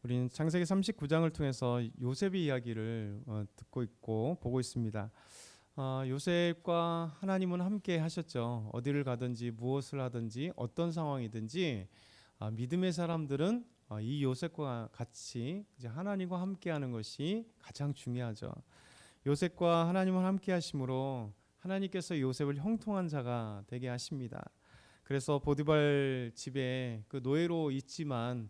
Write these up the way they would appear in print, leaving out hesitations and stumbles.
우리는 창세기 39장을 통해서 요셉의 이야기를 듣고 있고 보고 있습니다. 요셉과 하나님은 함께 하셨죠. 어디를 가든지 무엇을 하든지 어떤 상황이든지 믿음의 사람들은 이 요셉과 같이 이제 하나님과 함께하는 것이 가장 중요하죠. 요셉과 하나님은 함께하심으로 하나님께서 요셉을 형통한 자가 되게 하십니다. 그래서 보디발 집에 그 노예로 있지만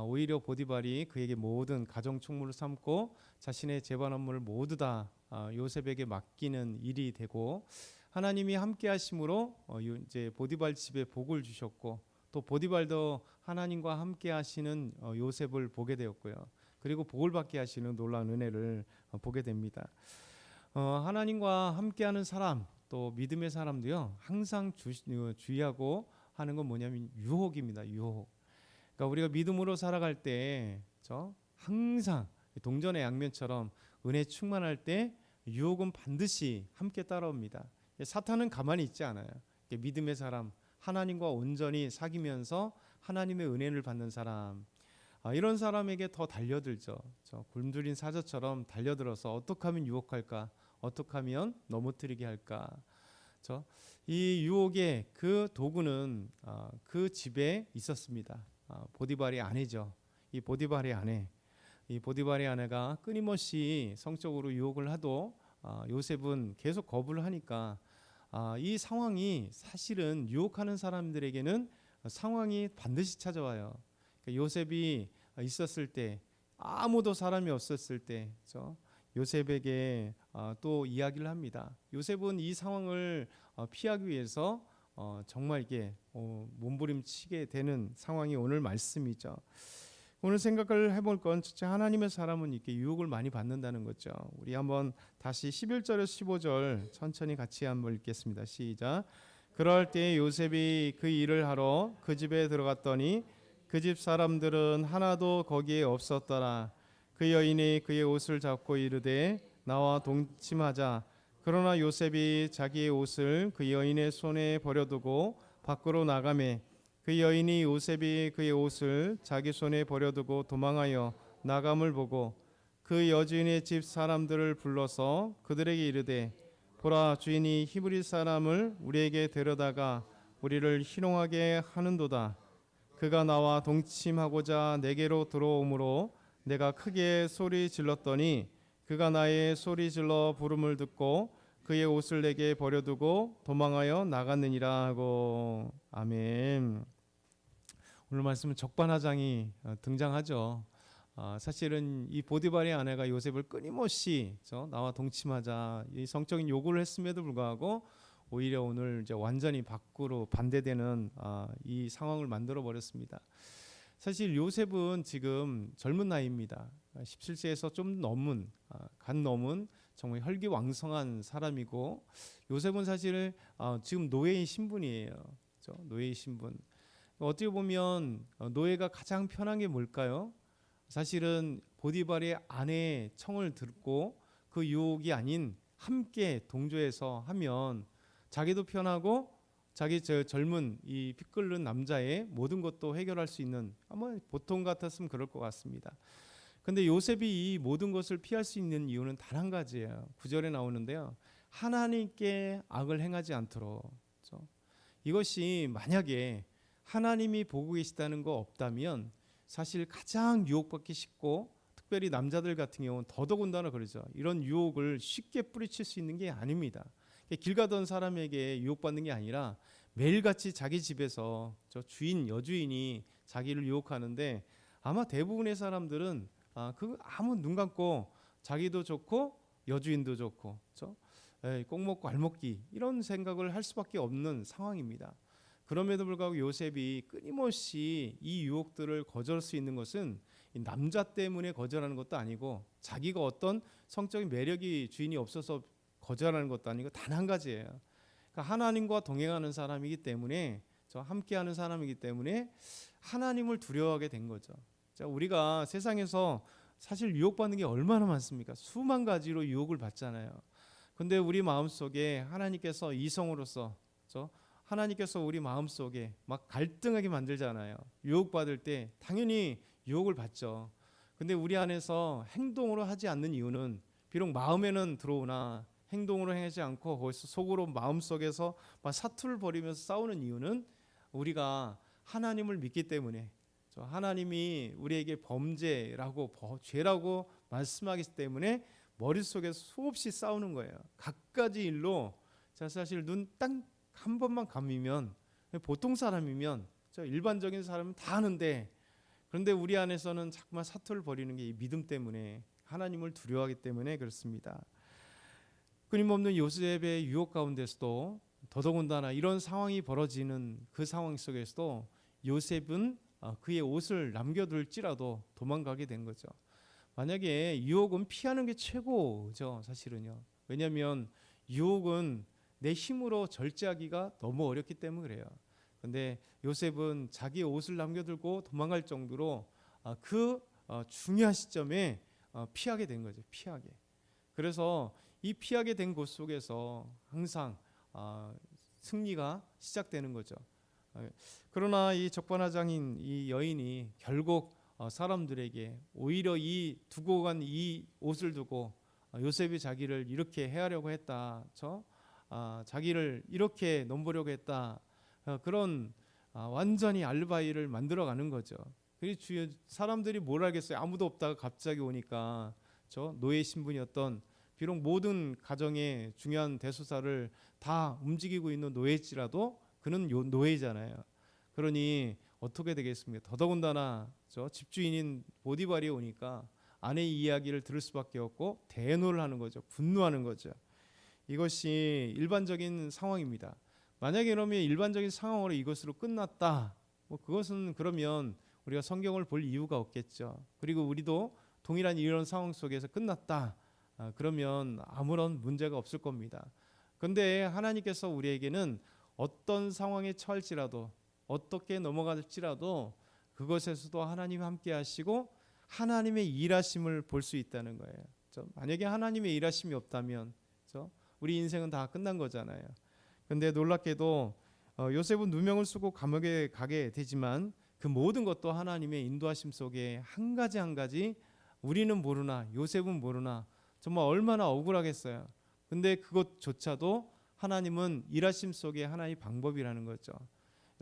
오히려 보디발이 그에게 모든 가정 총무를 삼고 자신의 재반 업무를 모두 다 요셉에게 맡기는 일이 되고, 하나님이 함께 하심으로 이제 보디발 집에 복을 주셨고, 또 보디발도 하나님과 함께 하시는 요셉을 보게 되었고요. 그리고 복을 받게 하시는 놀라운 은혜를 보게 됩니다. 하나님과 함께하는 사람, 또 믿음의 사람도요, 항상 주의하고 하는 건 뭐냐면 유혹입니다. 유혹. 그러니까 우리가 믿음으로 살아갈 때 항상 동전의 양면처럼 은혜 충만할 때 유혹은 반드시 함께 따라옵니다. 사탄은 가만히 있지 않아요. 믿음의 사람, 하나님과 온전히 사귀면서 하나님의 은혜를 받는 사람, 이런 사람에게 더 달려들죠. 굶주린 사자처럼 달려들어서 어떻게 하면 유혹할까, 어떻게 하면 넘어뜨리게 할까. 이 유혹의 그 도구는 그 집에 있었습니다. 보디발의 아내죠. 이 보디발의 아내가 끊임없이 성적으로 유혹을 하도 요셉은 계속 거부를 하니까 이 상황이 사실은 유혹하는 사람들에게는 상황이 반드시 찾아와요. 그러니까 요셉이 있었을 때, 아무도 사람이 없었을 때 요셉에게 또 이야기를 합니다. 요셉은 이 상황을 피하기 위해서 정말 이게 몸부림치게 되는 상황이 오늘 말씀이죠. 오늘 생각을 해볼 건 첫째, 하나님의 사람은 이렇게 유혹을 많이 받는다는 거죠. 우리 한번 다시 11절에서 15절 천천히 같이 한번 읽겠습니다. 시작. 그럴 때 요셉이 그 일을 하러 그 집에 들어갔더니 그 집 사람들은 하나도 거기에 없었더라. 그 여인이 그의 옷을 잡고 이르되 나와 동침하자. 그러나 요셉이 자기의 옷을 그 여인의 손에 버려두고 밖으로 나가매 그 여인이 요셉이 그의 옷을 자기 손에 버려두고 도망하여 나감을 보고 그 여주인의 집 사람들을 불러서 그들에게 이르되 보라, 주인이 히브리 사람을 우리에게 데려다가 우리를 희롱하게 하는도다. 그가 나와 동침하고자 내게로 들어오므로 내가 크게 소리 질렀더니 그가 나의 소리 질러 부름을 듣고 그의 옷을 내게 버려두고 도망하여 나갔느니라 하고. 아멘. 오늘 말씀은 적반하장이 등장하죠. 사실은 이 보디발의 아내가 요셉을 끊임없이 나와 동침하자 이 성적인 요구를 했음에도 불구하고 오히려 오늘 이제 완전히 밖으로 반대되는 이 상황을 만들어 버렸습니다. 사실 요셉은 지금 젊은 나이입니다. 17세에서 좀 넘은, 간 넘은 정말 혈기왕성한 사람이고, 요셉은 사실 지금 노예의 신분이에요. 그렇죠? 노예의 신분. 어떻게 보면 노예가 가장 편한 게 뭘까요? 사실은 보디발의 아내의 청을 듣고 그 유혹이 아닌 함께 동조해서 하면 자기도 편하고 자기 젊은 이 피 끓는 남자의 모든 것도 해결할 수 있는, 아마 보통 같았으면 그럴 것 같습니다. 근데 요셉이 이 모든 것을 피할 수 있는 이유는 단 한 가지예요. 9절에 나오는데요. 하나님께 악을 행하지 않도록. 그렇죠? 이것이 만약에 하나님이 보고 계시다는 거 없다면 사실 가장 유혹받기 쉽고, 특별히 남자들 같은 경우는 더더군다나 그러죠. 이런 유혹을 쉽게 뿌리칠 수 있는 게 아닙니다. 길 가던 사람에게 유혹받는 게 아니라 매일같이 자기 집에서 주인, 여주인이 자기를 유혹하는데, 아마 대부분의 사람들은 아무 눈 감고 자기도 좋고 여주인도 좋고 꼭 먹고 알먹기 이런 생각을 할 수밖에 없는 상황입니다. 그럼에도 불구하고 요셉이 끊임없이 이 유혹들을 거절할 수 있는 것은 남자 때문에 거절하는 것도 아니고, 자기가 어떤 성적인 매력이 주인이 없어서 거절하는 것도 아니고 단 한 가지예요. 그러니까 하나님과 동행하는 사람이기 때문에, 함께하는 사람이기 때문에 하나님을 두려워하게 된 거죠. 우리가 세상에서 사실 유혹받는 게 얼마나 많습니까? 수만 가지로 유혹을 받잖아요. 근데 우리 마음속에 하나님께서 이성으로서 하나님께서 우리 마음속에 막 갈등하게 만들잖아요. 유혹받을 때 당연히 유혹을 받죠. 근데 우리 안에서 행동으로 하지 않는 이유는 비록 마음에는 들어오나 행동으로 행하지 않고 거기서 속으로 마음속에서 막 사투를 벌이면서 싸우는 이유는 우리가 하나님을 믿기 때문에, 하나님이 우리에게 범죄라고 죄라고 말씀하기 때문에 머릿속에 수없이 싸우는 거예요. 갖가지 일로. 자, 사실 눈 딱 한 번만 감으면, 보통 사람이면, 일반적인 사람은 다 하는데, 그런데 우리 안에서는 자꾸만 사투를 벌이는 게 이 믿음 때문에, 하나님을 두려워하기 때문에 그렇습니다. 끊임없는 요셉의 유혹 가운데서도 더더군다나 이런 상황이 벌어지는 그 상황 속에서도 요셉은 그의 옷을 남겨둘지라도 도망가게 된 거죠. 만약에 유혹은 피하는 게 최고죠, 사실은요. 왜냐하면 유혹은 내 힘으로 절제하기가 너무 어렵기 때문에 그래요. 근데 요셉은 자기의 옷을 남겨두고 도망갈 정도로 그 중요한 시점에 피하게 된 거죠. 피하게. 그래서 이 피하게 된 곳 속에서 항상 승리가 시작되는 거죠. 그러나 이 적반하장인 이 여인이 결국 사람들에게 오히려 이 두고 간 이 옷을 두고 요셉이 자기를 이렇게 해하려고 했다. 자기를 이렇게 넘보려고 했다. 그런 완전히 알바이를 만들어가는 거죠. 그리고 사람들이 뭘 알겠어요. 아무도 없다가 갑자기 오니까 노예 신분이었던, 비록 모든 가정의 중요한 대소사를 다 움직이고 있는 노예일지라도 그는 노예잖아요. 그러니 어떻게 되겠습니까? 더더군다나 집주인인 보디발이 오니까 아내의 이야기를 들을 수밖에 없고 대노를 하는 거죠. 분노하는 거죠. 이것이 일반적인 상황입니다. 만약에 그러면 일반적인 상황으로 이것으로 끝났다, 그것은 그러면 우리가 성경을 볼 이유가 없겠죠. 그리고 우리도 동일한 이런 상황 속에서 끝났다, 그러면 아무런 문제가 없을 겁니다. 그런데 하나님께서 우리에게는 어떤 상황에 처할지라도, 어떻게 넘어갈지라도 그것에서도 하나님이 함께 하시고 하나님의 일하심을 볼 수 있다는 거예요. 만약에 하나님의 일하심이 없다면 우리 인생은 다 끝난 거잖아요. 그런데 놀랍게도 요셉은 누명을 쓰고 감옥에 가게 되지만 그 모든 것도 하나님의 인도하심 속에 한 가지 한 가지 우리는 모르나 요셉은 모르나 정말 얼마나 억울하겠어요. 근데 그것조차도 하나님은 일하심 속에 하나의 방법이라는 거죠.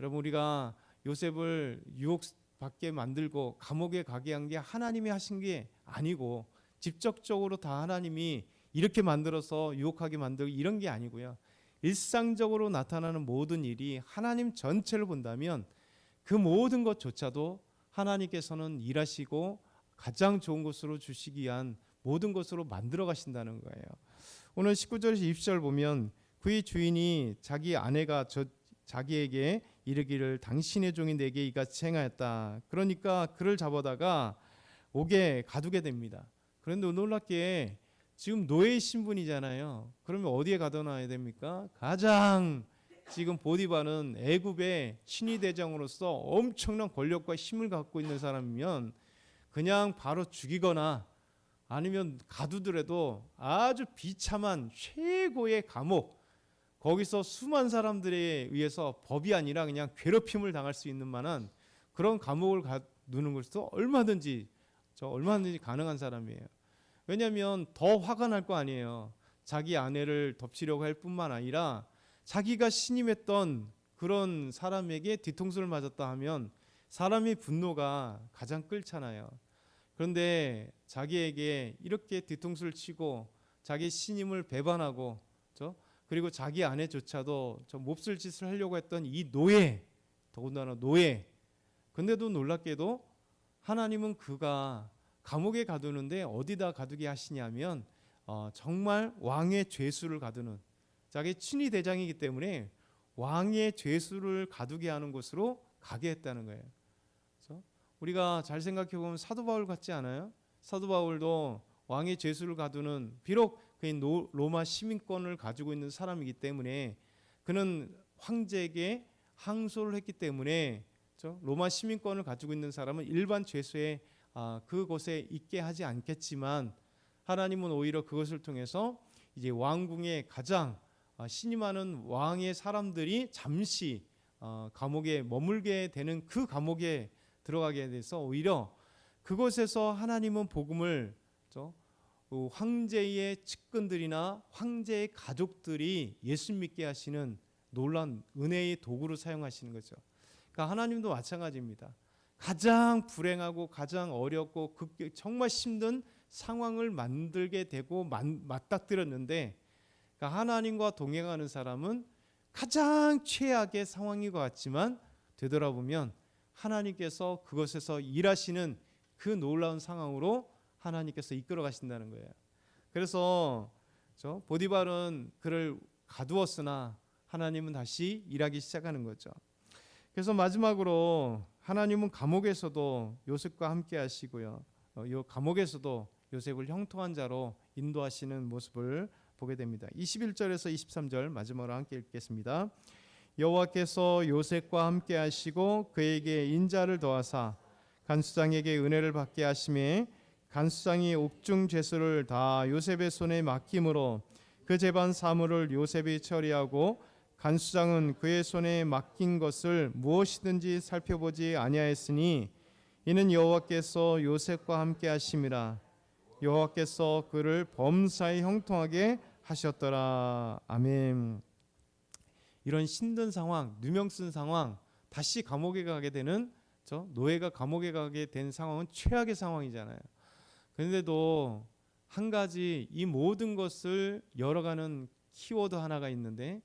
여러분, 우리가 요셉을 유혹받게 만들고 감옥에 가게 한 게 하나님이 하신 게 아니고, 직접적으로 다 하나님이 이렇게 만들어서 유혹하게 만들고 이런 게 아니고요. 일상적으로 나타나는 모든 일이 하나님 전체를 본다면 그 모든 것조차도 하나님께서는 일하시고 가장 좋은 것으로 주시기 위한 모든 것으로 만들어 가신다는 거예요. 오늘 19절에서 20절 보면 그의 주인이 자기 아내가 자기에게 이르기를 당신의 종이 내게 이같이 행하였다. 그러니까 그를 잡아다가 옥에 가두게 됩니다. 그런데 놀랍게 지금 노예 신분이잖아요. 그러면 어디에 가둬놔야 됩니까? 가장 지금 보디발은 애굽의 친위 대장으로서 엄청난 권력과 힘을 갖고 있는 사람이면 그냥 바로 죽이거나 아니면 가두더라도 아주 비참한 최고의 감옥, 거기서 수많은 사람들에 의해서 법이 아니라 그냥 괴롭힘을 당할 수 있는 만한 그런 감옥을 가두는 것도 얼마든지 가능한 사람이에요. 왜냐하면 더 화가 날 거 아니에요. 자기 아내를 덮치려고 할 뿐만 아니라 자기가 신임했던 그런 사람에게 뒤통수를 맞았다 하면 사람의 분노가 가장 끓잖아요. 그런데 자기에게 이렇게 뒤통수를 치고 자기 신임을 배반하고 그리고 자기 아내조차도 몹쓸 짓을 하려고 했던 이 노예, 더군다나 노예. 근데도 놀랍게도 하나님은 그가 감옥에 가두는데 어디다 가두게 하시냐면 정말 왕의 죄수를 가두는, 자기 친위 대장이기 때문에 왕의 죄수를 가두게 하는 곳으로 가게 했다는 거예요. 그래서 우리가 잘 생각해 보면 사도 바울 같지 않아요? 사도 바울도 왕의 죄수를 가두는, 비록 그의 로마 시민권을 가지고 있는 사람이기 때문에 그는 황제에게 항소를 했기 때문에 로마 시민권을 가지고 있는 사람은 일반 죄수의 그곳에 있게 하지 않겠지만 하나님은 오히려 그것을 통해서 이제 왕궁의 가장 신임하는 왕의 사람들이 잠시 감옥에 머물게 되는 그 감옥에 들어가게 돼서 오히려 그곳에서 하나님은 복음을 황제의 측근들이나 황제의 가족들이 예수 믿게 하시는 놀라운 은혜의 도구로 사용하시는 거죠. 그러니까 하나님도 마찬가지입니다. 가장 불행하고 가장 어렵고 정말 힘든 상황을 만들게 되고 맞닥뜨렸는데, 그러니까 하나님과 동행하는 사람은 가장 최악의 상황인 것 같지만 되돌아보면 하나님께서 그것에서 일하시는 그 놀라운 상황으로 하나님께서 이끌어 가신다는 거예요. 그래서 보디발은 그를 가두었으나 하나님은 다시 일하기 시작하는 거죠. 그래서 마지막으로 하나님은 감옥에서도 요셉과 함께 하시고요. 감옥에서도 요셉을 형통한 자로 인도하시는 모습을 보게 됩니다. 21절에서 23절 마지막으로 함께 읽겠습니다. 여호와께서 요셉과 함께 하시고 그에게 인자를 더하사 간수장에게 은혜를 받게 하심에 간수장이 옥중 죄수를 다 요셉의 손에 맡김으로 그 재반 사물을 요셉이 처리하고 간수장은 그의 손에 맡긴 것을 무엇이든지 살펴보지 아니하였으니 이는 여호와께서 요셉과 함께 하심이라. 여호와께서 그를 범사에 형통하게 하셨더라. 아멘. 이런 힘든 상황, 누명 쓴 상황, 다시 감옥에 가게 되는 노예가 감옥에 가게 된 상황은 최악의 상황이잖아요. 그런데도 한 가지 이 모든 것을 열어가는 키워드 하나가 있는데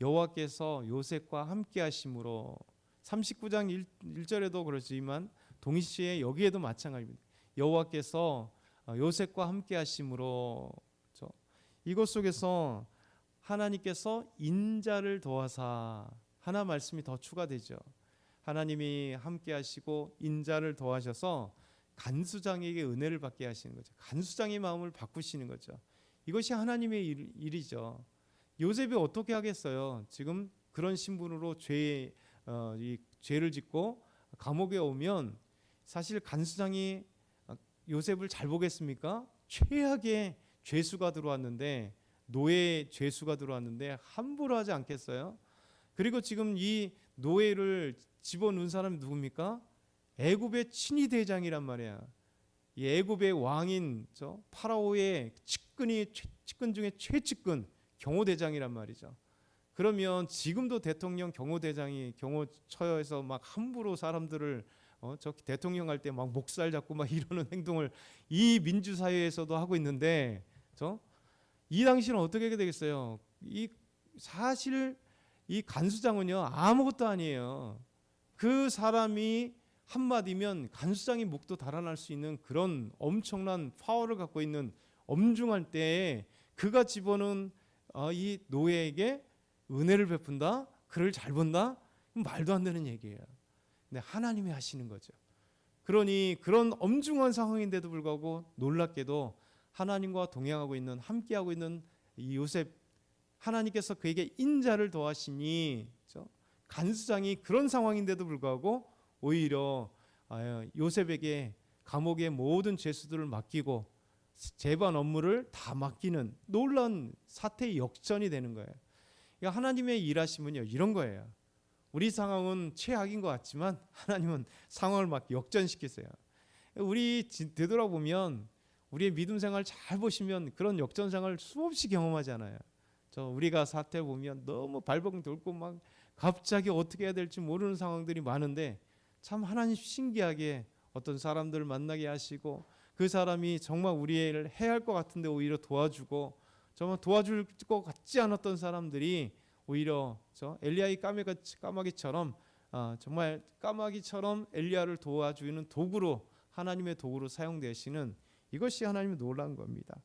여호와께서 요셉과 함께 하심으로 39장 1절에도 그렇지만 동시에 여기에도 마찬가지입니다. 여호와께서 요셉과 함께 하심으로 이것 속에서 하나님께서 인자를 더하사 하나 말씀이 더 추가되죠. 하나님이 함께 하시고 인자를 더하셔서 간수장에게 은혜를 받게 하시는 거죠. 간수장의 마음을 바꾸시는 거죠. 이것이 하나님의 일이죠. 요셉이 어떻게 하겠어요? 지금 그런 신분으로 죄를 짓고 감옥에 오면 사실 간수장이 요셉을 잘 보겠습니까? 최악의 죄수가 들어왔는데, 노예 죄수가 들어왔는데 함부로 하지 않겠어요? 그리고 지금 이 노예를 집어넣은 사람이 누굽니까? 애굽의 친위 대장이란 말이야. 이 애굽의 왕인 파라오의 측근 중에 최측근 경호대장이란 말이죠. 그러면 지금도 대통령 경호대장이 경호처에서 막 함부로 사람들을 대통령 할 때 막 목살 잡고 막 이러는 행동을 이 민주사회에서도 하고 있는데 이 당시는 어떻게 되겠어요? 사실 이 간수장은요 아무것도 아니에요. 그 사람이 한마디면 간수장의 목도 달아날 수 있는 그런 엄청난 파워를 갖고 있는 엄중할 때에 그가 집어넣은 이 노예에게 은혜를 베푼다? 그를 잘 본다? 말도 안 되는 얘기예요. 근데 하나님이 하시는 거죠. 그러니 그런 엄중한 상황인데도 불구하고 놀랍게도 하나님과 동행하고 있는, 함께하고 있는 이 요셉, 하나님께서 그에게 인자를 더하시니 간수장이 그런 상황인데도 불구하고 오히려 요셉에게 감옥의 모든 죄수들을 맡기고 재반 업무를 다 맡기는 놀라운 사태의 역전이 되는 거예요. 그러니까 하나님의 일하심은요 이런 거예요. 우리 상황은 최악인 것 같지만 하나님은 상황을 막 역전시키세요. 우리 되돌아보면 우리의 믿음 생활 잘 보시면 그런 역전상을 수없이 경험하잖아요. 우리가 사태 보면 너무 발버둥 돌고 막 갑자기 어떻게 해야 될지 모르는 상황들이 많은데 참 하나님 신기하게 어떤 사람들을 만나게 하시고 그 사람이 정말 우리를 해야 할 것 같은데 오히려 도와주고 정말 도와줄 것 같지 않았던 사람들이 오히려 엘리야의 까마귀처럼 정말 까마귀처럼 엘리야를 도와주는 도구로 하나님의 도구로 사용되시는 이것이 하나님의 놀라운 겁니다.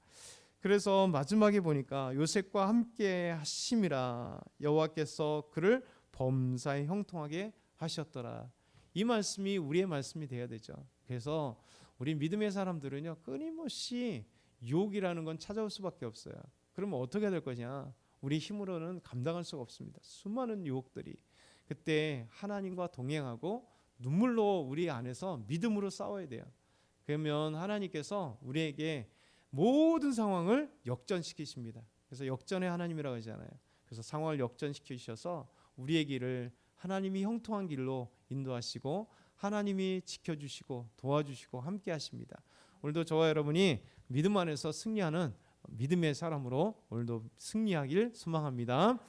그래서 마지막에 보니까 요셉과 함께 하심이라 여호와께서 그를 범사에 형통하게 하셨더라. 이 말씀이 우리의 말씀이 돼야 되죠. 그래서 우리 믿음의 사람들은요 끊임없이 유혹이라는 건 찾아올 수밖에 없어요. 그러면 어떻게 될 거냐? 우리 힘으로는 감당할 수가 없습니다. 수많은 유혹들이. 그때 하나님과 동행하고 눈물로 우리 안에서 믿음으로 싸워야 돼요. 그러면 하나님께서 우리에게 모든 상황을 역전시키십니다. 그래서 역전의 하나님이라고 하잖아요. 그래서 상황을 역전시키셔서 우리의 길을 하나님이 형통한 길로 인도하시고 하나님이 지켜주시고 도와주시고 함께 하십니다. 오늘도 저와 여러분이 믿음 안에서 승리하는 믿음의 사람으로 오늘도 승리하길 소망합니다.